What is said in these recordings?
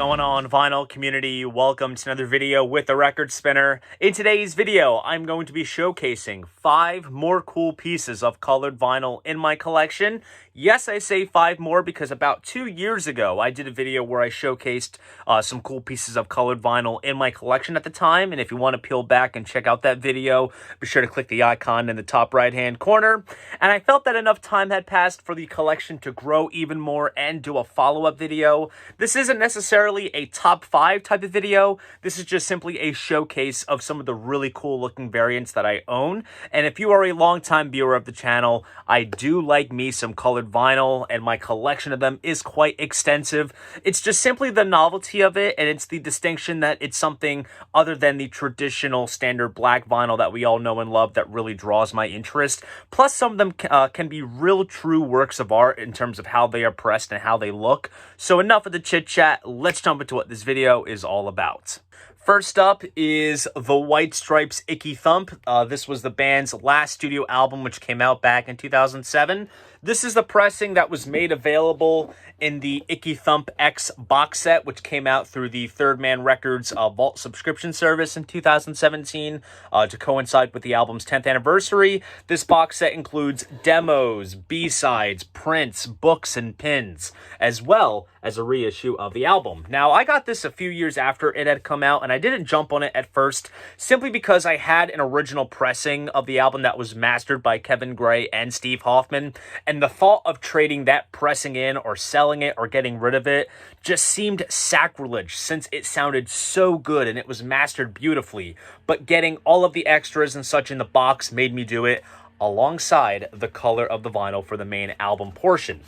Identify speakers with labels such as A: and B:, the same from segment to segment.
A: going on, vinyl community? Welcome to another video with the Record Spinner. In today's video, I'm going to be showcasing 5 more cool pieces of colored vinyl in my collection. Yes, I say 5 more because about 2 years ago, I did a video where I showcased some cool pieces of colored vinyl in my collection at the time. And if you want to peel back and check out that video, be sure to click the icon in the top right-hand corner. And I felt that enough time had passed for the collection to grow even more and do a follow-up video. This isn't necessarily a top 5 type of video. This is just simply a showcase of some of the really cool looking variants that I own. And if you are a longtime viewer of the channel, I do like me some colored vinyl, and my collection of them is quite extensive. It's just simply the novelty of it, and it's the distinction that it's something other than the traditional standard black vinyl that we all know and love that really draws my interest. Plus, some of them can be real true works of art in terms of how they are pressed and how they look. So enough of the chit chat, let's jump into what this video is all about. First up is the White Stripes' Icky Thump. This was the band's last studio album, which came out back in 2007. This is the pressing that was made available in the Icky Thump X box set, which came out through the Third Man Records Vault subscription service in 2017 to coincide with the album's 10th anniversary. This box set includes demos, B-sides, prints, books, and pins, as well as a reissue of the album. Now, I got this a few years after it had come out, and I didn't jump on it at first, simply because I had an original pressing of the album that was mastered by Kevin Gray and Steve Hoffman, and the thought of trading that pressing in or selling it or getting rid of it just seemed sacrilege, since it sounded so good and it was mastered beautifully. But getting all of the extras and such in the box made me do it alongside the color of the vinyl for the main album portion.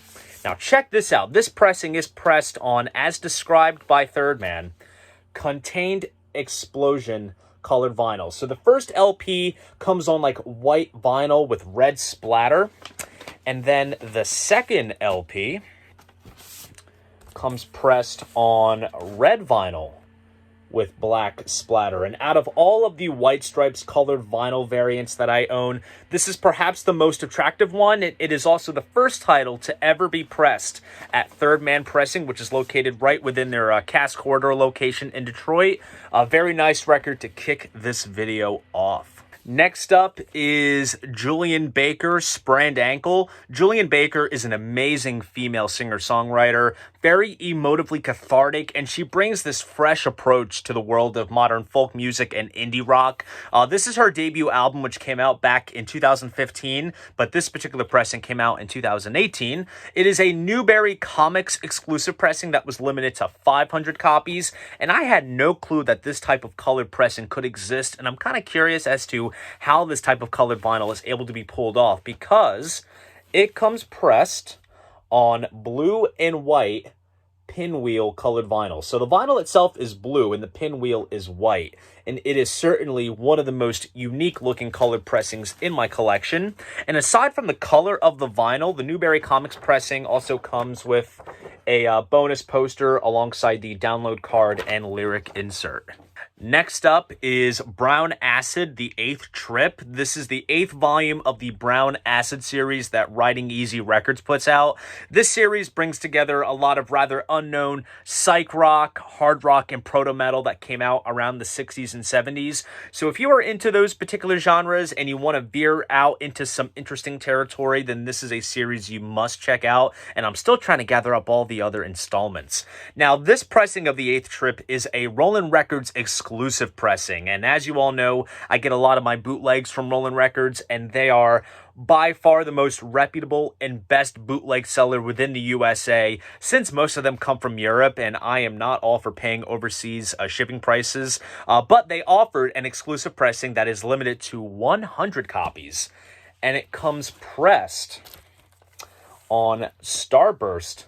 A: Now check this out. This pressing is pressed on, as described by Third Man, contained explosion colored vinyl. So the first LP comes on like white vinyl with red splatter. And then the second LP comes pressed on red vinyl with black splatter. And out of all of the White Stripes colored vinyl variants that I own, this is perhaps the most attractive one. It is also the first title to ever be pressed at Third Man Pressing, which is located right within their Cass Corridor location in Detroit. A very nice record to kick this video off. Next up is Julian Baker, Sprained Ankle. Julian Baker is an amazing female singer-songwriter, very emotively cathartic, and she brings this fresh approach to the world of modern folk music and indie rock. This is her debut album, which came out back in 2015, but this particular pressing came out in 2018. It is a Newberry Comics exclusive pressing that was limited to 500 copies, and I had no clue that this type of colored pressing could exist, and I'm kind of curious as to how this type of colored vinyl is able to be pulled off, because it comes pressed on blue and white pinwheel colored vinyl. So the vinyl itself is blue and the pinwheel is white, and it is certainly one of the most unique looking colored pressings in my collection. And aside from the color of the vinyl, the Newberry Comics pressing also comes with a bonus poster alongside the download card and lyric insert. Next up is Brown Acid, the 8th Trip. This is the 8th volume of the Brown Acid series that Riding Easy Records puts out. This series brings together a lot of rather unknown psych rock, hard rock, and proto-metal that came out around the 60s and 70s. So if you are into those particular genres and you want to veer out into some interesting territory, then this is a series you must check out, and I'm still trying to gather up all the other installments. Now, this pressing of the 8th Trip is a Roland Records exclusive pressing, and as you all know, I get a lot of my bootlegs from Roland Records, and they are by far the most reputable and best bootleg seller within the USA, since most of them come from Europe, and I am not all for paying overseas shipping prices, but they offered an exclusive pressing that is limited to 100 copies, and it comes pressed on Starburst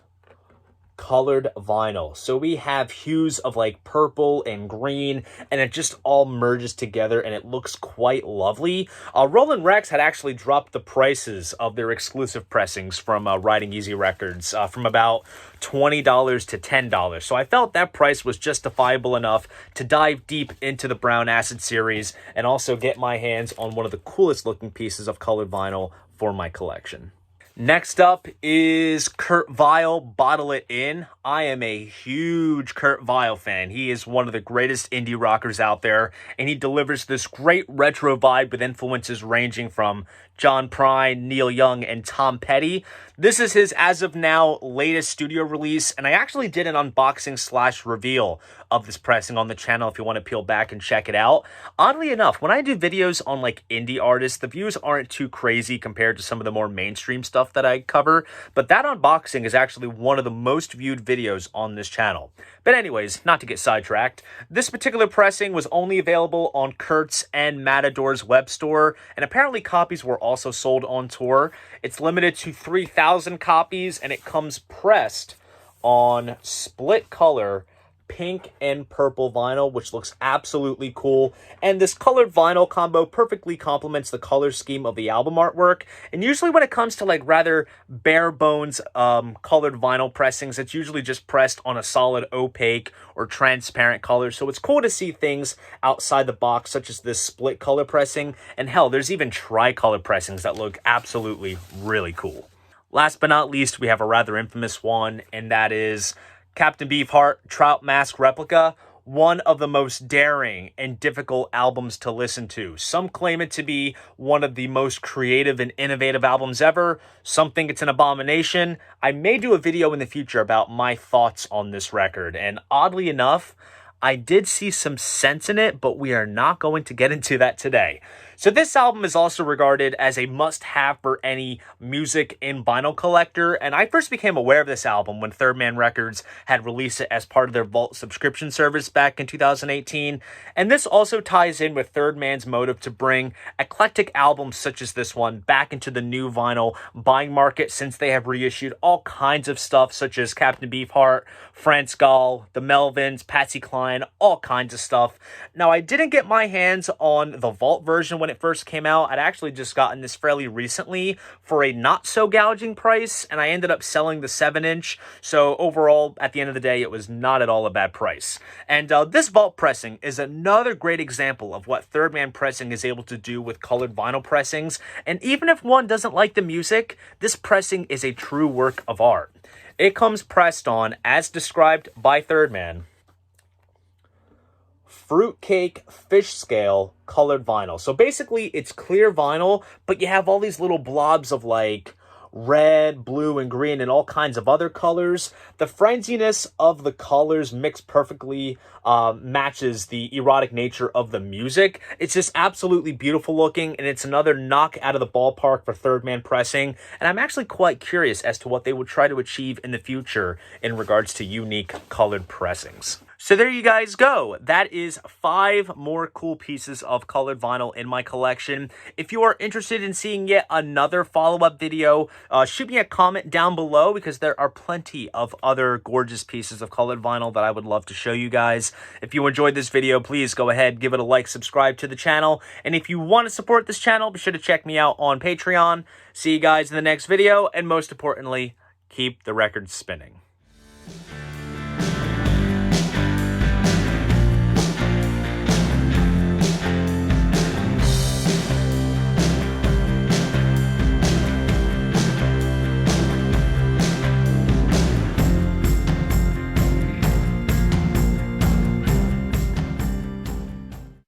A: colored vinyl. So we have hues of like purple and green, and it just all merges together and it looks quite lovely. Roland Rex had actually dropped the prices of their exclusive pressings from Riding Easy Records from about $20 to $10. So I felt that price was justifiable enough to dive deep into the Brown Acid series and also get my hands on one of the coolest looking pieces of colored vinyl for my collection. Next up is Kurt Vile, Bottle It In. I am a huge Kurt Vile fan. He is one of the greatest indie rockers out there, and he delivers this great retro vibe with influences ranging from John Prine, Neil Young, and Tom Petty. This is his, as of now, latest studio release, and I actually did an unboxing/reveal of this pressing on the channel if you want to peel back and check it out. Oddly enough, when I do videos on like indie artists, the views aren't too crazy compared to some of the more mainstream stuff that I cover, but that unboxing is actually one of the most viewed videos on this channel. But anyways, not to get sidetracked, this particular pressing was only available on Kurt's and Matador's web store, and apparently copies were also sold on tour. It's limited to 3,000 copies, and it comes pressed on split color pink and purple vinyl, which looks absolutely cool. And this colored vinyl combo perfectly complements the color scheme of the album artwork. And usually when it comes to like rather bare bones colored vinyl pressings, it's usually just pressed on a solid opaque or transparent color. So it's cool to see things outside the box, such as this split color pressing. And hell, there's even tricolor pressings that look absolutely really cool. Last but not least, we have a rather infamous one, and that is Captain Beefheart Trout Mask Replica, one of the most daring and difficult albums to listen to. Some claim it to be one of the most creative and innovative albums ever. Some think it's an abomination. I may do a video in the future about my thoughts on this record, and oddly enough, I did see some sense in it, but we are not going to get into that today. So this album is also regarded as a must-have for any music and vinyl collector, and I first became aware of this album when Third Man Records had released it as part of their Vault subscription service back in 2018, and this also ties in with Third Man's motive to bring eclectic albums such as this one back into the new vinyl buying market, since they have reissued all kinds of stuff such as Captain Beefheart, Franz Gall, The Melvins, Patsy Cline, all kinds of stuff. Now, I didn't get my hands on the Vault version when it first came out. I'd actually just gotten this fairly recently for a not so gouging price, and I ended up selling the 7-inch. So overall, at the end of the day, it was not at all a bad price. And this Vault pressing is another great example of what Third Man Pressing is able to do with colored vinyl pressings. And even if one doesn't like the music, this pressing is a true work of art. It comes pressed on, as described by Third Man, fruitcake fish scale colored vinyl. So basically it's clear vinyl, but you have all these little blobs of like red, blue, and green, and all kinds of other colors. The frenziness of the colors mixed perfectly matches the erotic nature of the music. It's just absolutely beautiful looking, and it's another knock out of the ballpark for Third Man Pressing, and I'm actually quite curious as to what they would try to achieve in the future in regards to unique colored pressings. So there you guys go. That is 5 more cool pieces of colored vinyl in my collection. If you are interested in seeing yet another follow-up video, shoot me a comment down below, because there are plenty of other gorgeous pieces of colored vinyl that I would love to show you guys. If you enjoyed this video, please go ahead, give it a like, subscribe to the channel. And if you want to support this channel, be sure to check me out on Patreon. See you guys in the next video, and most importantly, keep the records spinning.